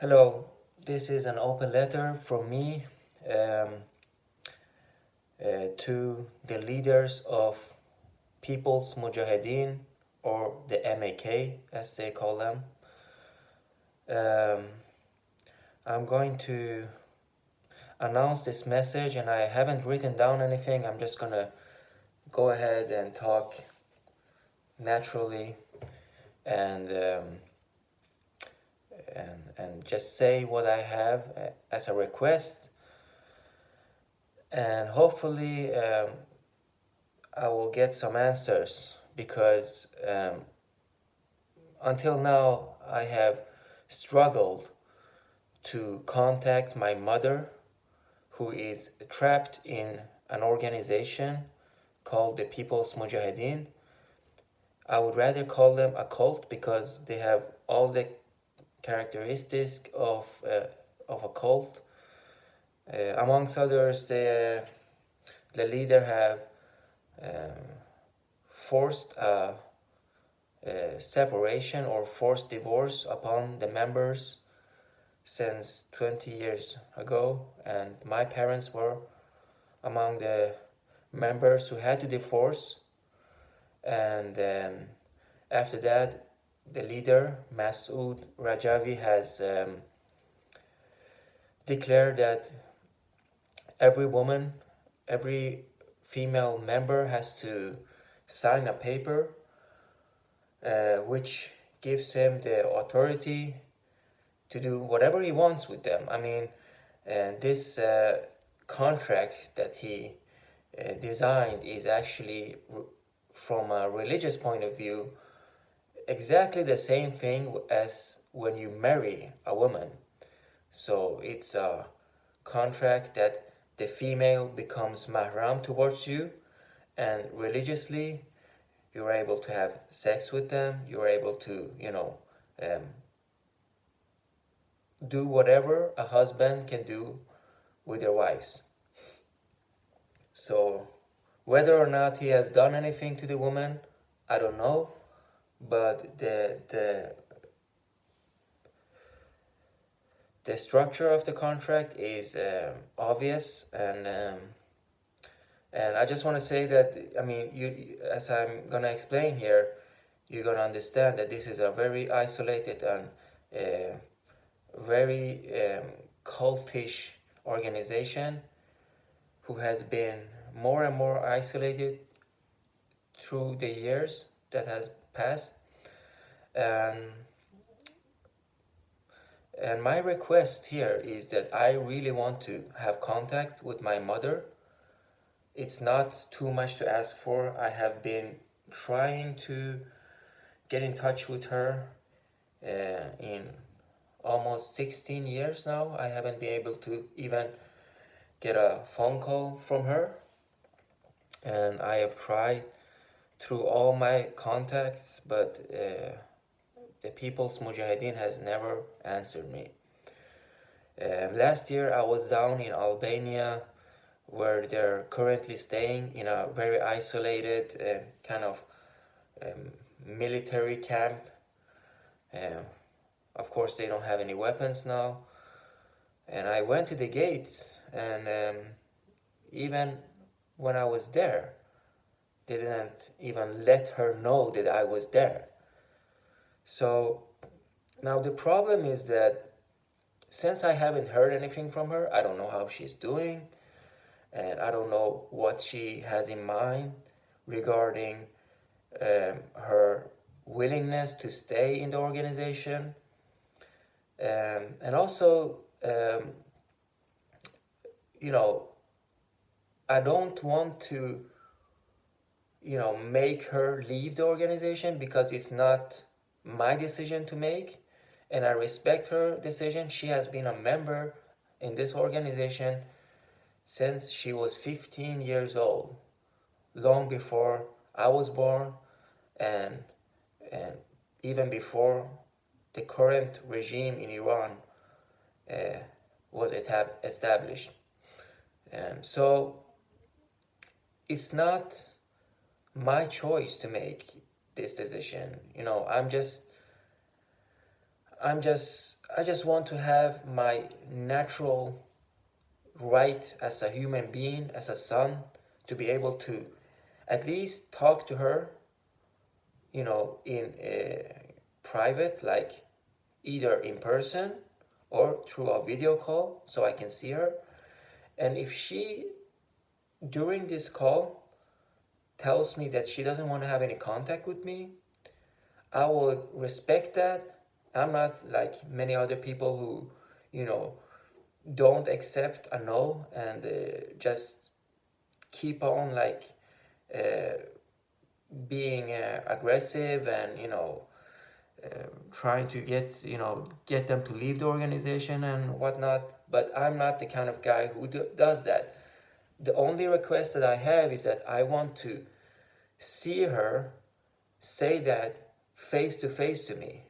Hello, this is an open letter from me um, to the leaders of People's Mujahideen, or the MEK as they call them. Um, I'm going to announce this message, and I haven't written down anything. I'm just gonna go ahead and talk naturally and and just say what I have as a request, and hopefully I will get some answers, because until now I have struggled to contact my mother, who is trapped in an organization called the People's Mujahideen. I would rather call them a cult because they have all the characteristics of a cult. Amongst others, the leader have forced a separation or forced divorce upon the members since 20 years ago, and my parents were among the members who had to divorce. And after that, the leader Masoud Rajavi has declared that every woman, every female member has to sign a paper which gives him the authority to do whatever he wants with them. I mean, this contract that he designed is actually, from a religious point of view, exactly the same thing as when you marry a woman. So it's a contract that the female becomes mahram towards you, and religiously you're able to have sex with them, you're able to, do whatever a husband can do with their wives. So whether or not he has done anything to the woman, I don't know, but the structure of the contract is obvious, and I just want to say that, I mean, you, as I'm gonna explain here, you're gonna understand that this is a very isolated and very cultish organization who has been more and more isolated through the years that has passed. And my request here is that I really want to have contact with my mother. It's not too much to ask for. I have been trying to get in touch with her in almost 16 years now. I haven't been able to even get a phone call from her. And I have tried through all my contacts, but the People's Mujahideen has never answered me. Last year I was down in Albania, where they're currently staying in a very isolated kind of military camp. Of course, they don't have any weapons now. And I went to the gates, and even when I was there, they didn't even let her know that I was there. So now the problem is that since I haven't heard anything from her, I don't know how she's doing, and I don't know what she has in mind regarding her willingness to stay in the organization. And also, I don't want to, make her leave the organization, because it's not my decision to make, and I respect her decision. She has been a member in this organization since she was 15 years old, long before I was born, and even before the current regime in Iran was established. So it's not my choice to make this decision. I'm just I just want to have my natural right as a human being, as a son, to be able to at least talk to her, in private, like either in person or through a video call so I can see her. And if she, during this call, tells me that she doesn't want to have any contact with me, I would respect that. I'm not like many other people who, don't accept a no and just keep on like being aggressive and trying to get them to leave the organization and whatnot. But I'm not the kind of guy who does that. The only request that I have is that I want to see her say that face to face to me,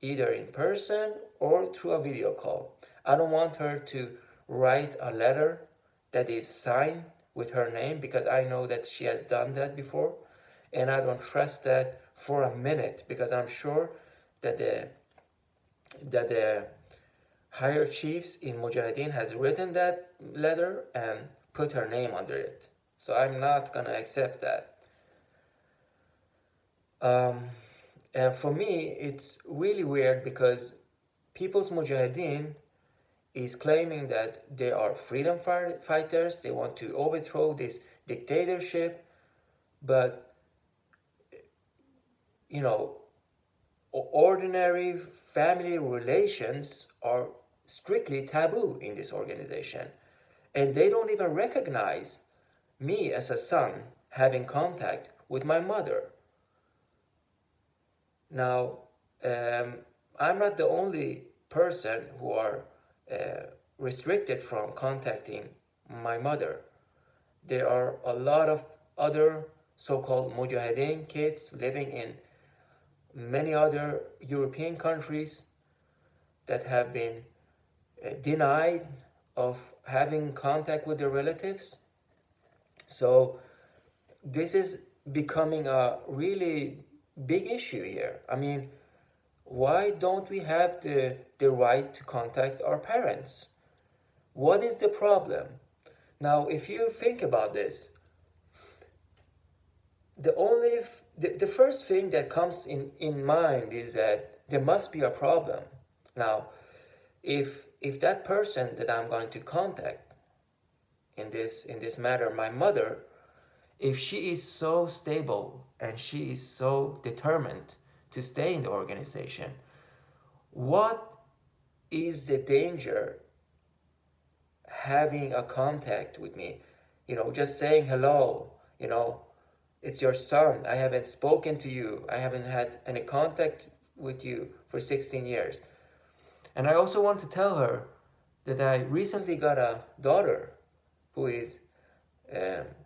either in person or through a video call. I don't want her to write a letter that is signed with her name, because I know that she has done that before, and I don't trust that for a minute, because I'm sure that the higher chiefs in Mujahideen has written that letter and put her name under it. So I'm not gonna accept that. And for me, it's really weird because People's Mujahideen is claiming that they are freedom fighters, they want to overthrow this dictatorship, but ordinary family relations are strictly taboo in this organization, and they don't even recognize me as a son having contact with my mother. Now, I'm not the only person who are restricted from contacting my mother. There are a lot of other so-called Mujahideen kids living in many other European countries that have been denied of having contact with their relatives. So this is becoming a really big issue here. I mean, why don't we have the right to contact our parents? What is the problem? Now, if you think about this, the first thing that comes in mind is that there must be a problem. Now, if that person that I'm going to contact in this matter, my mother, if she is so stable and she is so determined to stay in the organization, what is the danger having a contact with me? Just saying hello, it's your son. I haven't spoken to you. I haven't had any contact with you for 16 years. And I also want to tell her that I recently got a daughter who is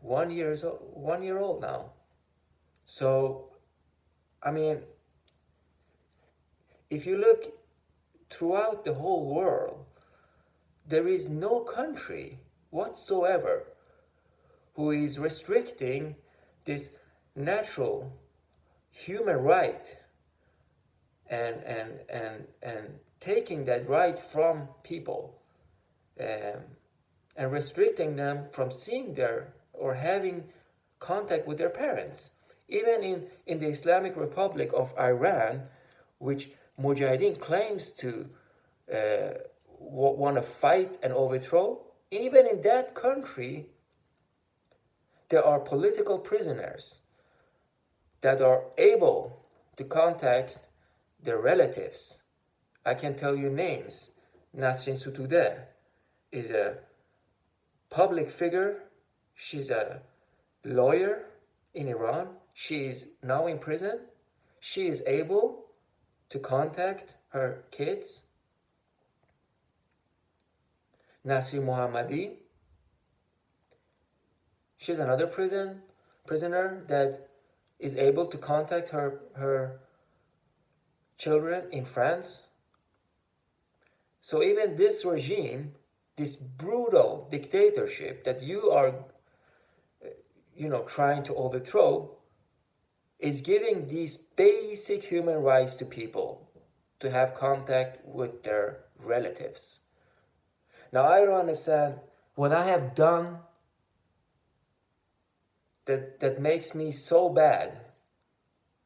1 year old now. So, I mean, if you look throughout the whole world, there is no country whatsoever who is restricting this natural human right and taking that right from people, and restricting them from seeing their or having contact with their parents. Even in the Islamic Republic of Iran, which Mujahideen claims to want to fight and overthrow, even in that country, there are political prisoners that are able to contact their relatives. I can tell you names. Nasrin Sotoudeh is a public figure. She's a lawyer in Iran. She is now in prison. She is able to contact her kids. Nasir Mohammadi, she's another prisoner that is able to contact her children in France. So even this regime, this brutal dictatorship that you are trying to overthrow, is giving these basic human rights to people to have contact with their relatives. Now, I don't understand what I have done that makes me so bad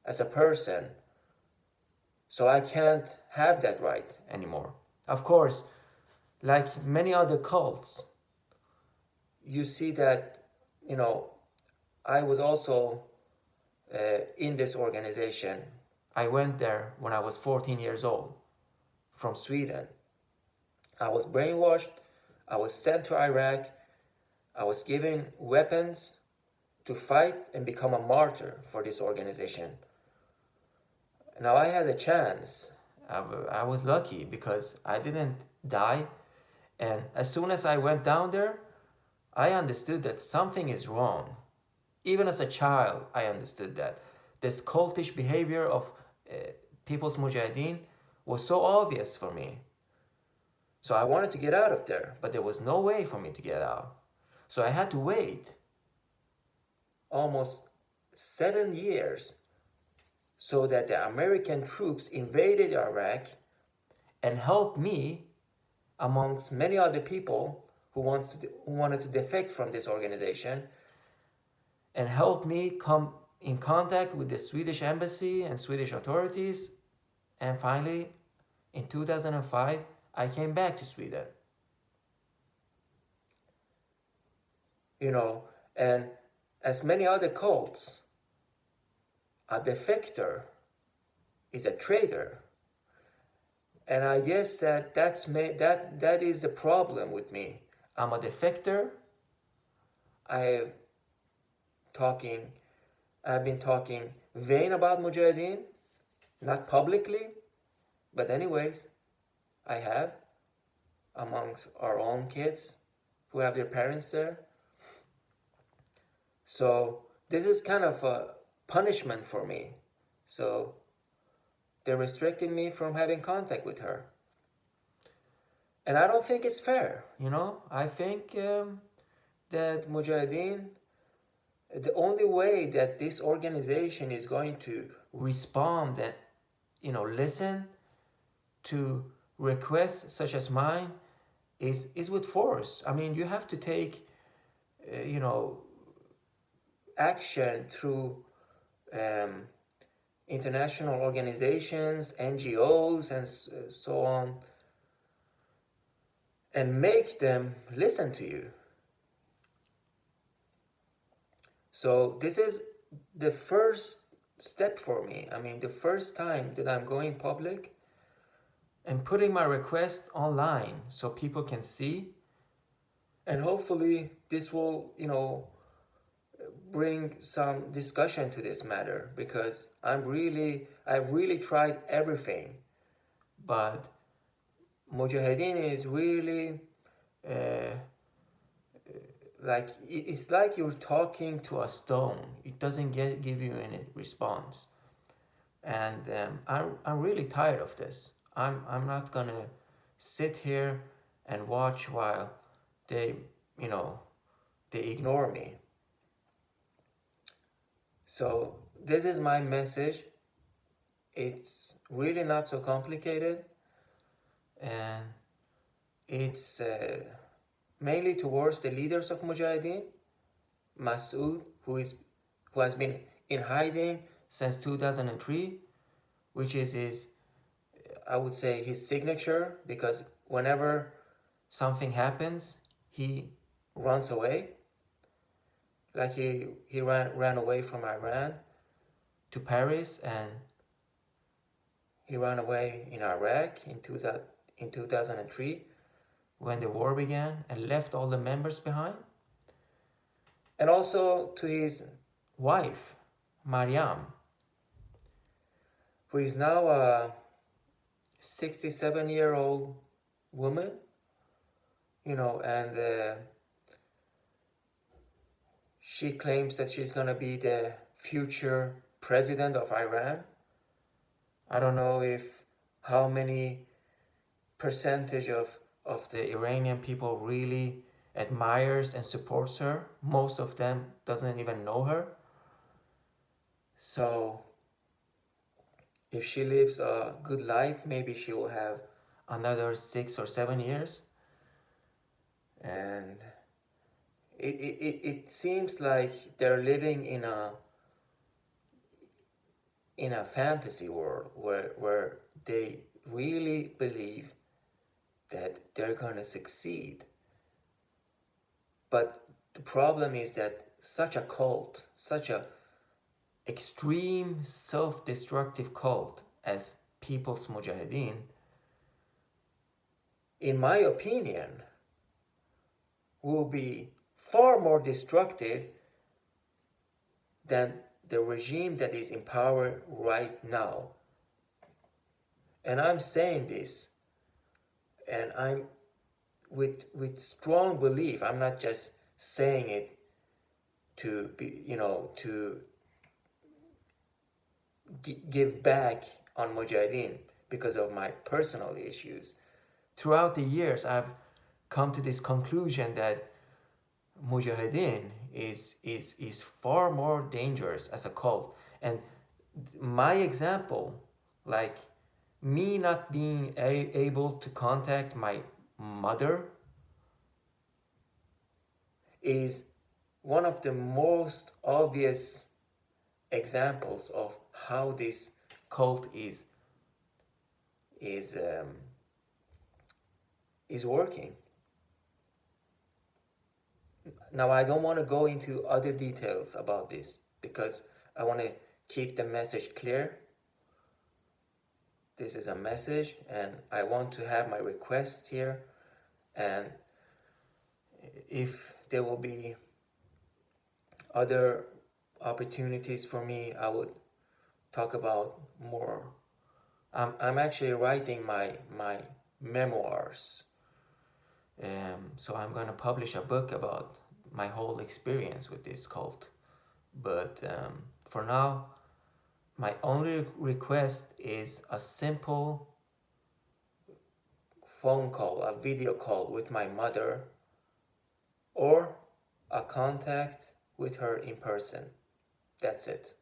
as a person, so I can't have that right anymore. Of course, like many other cults, you see that, I was also in this organization. I went there when I was 14 years old from Sweden. I was brainwashed. I was sent to Iraq. I was given weapons to fight and become a martyr for this organization. Now I had a chance. I was lucky because I didn't die. And as soon as I went down there, I understood that something is wrong. Even as a child, I understood that. This cultish behavior of People's Mujahideen was so obvious for me. So I wanted to get out of there, but there was no way for me to get out. So I had to wait almost 7 years so that the American troops invaded Iraq and helped me amongst many other people who wanted to defect from this organization, and helped me come in contact with the Swedish embassy and Swedish authorities. And finally, in 2005, I came back to Sweden. And as many other cults, a defector is a traitor. And I guess that is the problem with me. I'm a defector. I've been talking vain about Mujahideen, not publicly, but anyways, I have amongst our own kids who have their parents there. So this is kind of a punishment for me. So they're restricting me from having contact with her. And I don't think it's fair, I think that Mujahideen, the only way that this organization is going to respond and, listen to requests such as mine is with force. I mean, you have to take, action through international organizations, NGOs, and so on, and make them listen to you. So this is the first step for me. I mean, the first time that I'm going public and putting my request online so people can see. And hopefully this will, bring some discussion to this matter, because I've really tried everything. But Mujahideen is really it's like you're talking to a stone. It doesn't give you any response. And I'm really tired of this. I'm not gonna sit here and watch while they ignore me. So this is my message. It's really not so complicated, and it's mainly towards the leaders of Mujahideen, Masood, who has been in hiding since 2003, which is his signature, because whenever something happens, he runs away. Like he ran away from Iran to Paris, and he ran away in Iraq in 2003 when the war began, and left all the members behind. And also to his wife, Mariam, who is now a 67-year-old woman, and she claims that she's going to be the future president of Iran. I don't know how many percentage of the Iranian people really admires and supports her. Most of them doesn't even know her. So If she lives a good life, maybe she will have another 6 or 7 years. And it seems like they're living in a fantasy world where they really believe that they're gonna succeed. But the problem is that such a cult, such a extreme self-destructive cult as People's Mujahideen, in my opinion, will be far more destructive than the regime that is in power right now. And I'm saying this, and I'm with strong belief. I'm not just saying it to be, to give back on Mujahideen because of my personal issues. Throughout the years, I've come to this conclusion that Mujahideen is far more dangerous as a cult. And my example, like me not being able to contact my mother, is one of the most obvious examples of how this cult is working. Now, I don't want to go into other details about this because I want to keep the message clear. This is a message, and I want to have my request here. And if there will be other opportunities for me, I would talk about more. I'm actually writing my memoirs. So I'm gonna publish a book about my whole experience with this cult. But for now, my only request is a simple phone call, a video call with my mother, or a contact with her in person. That's it.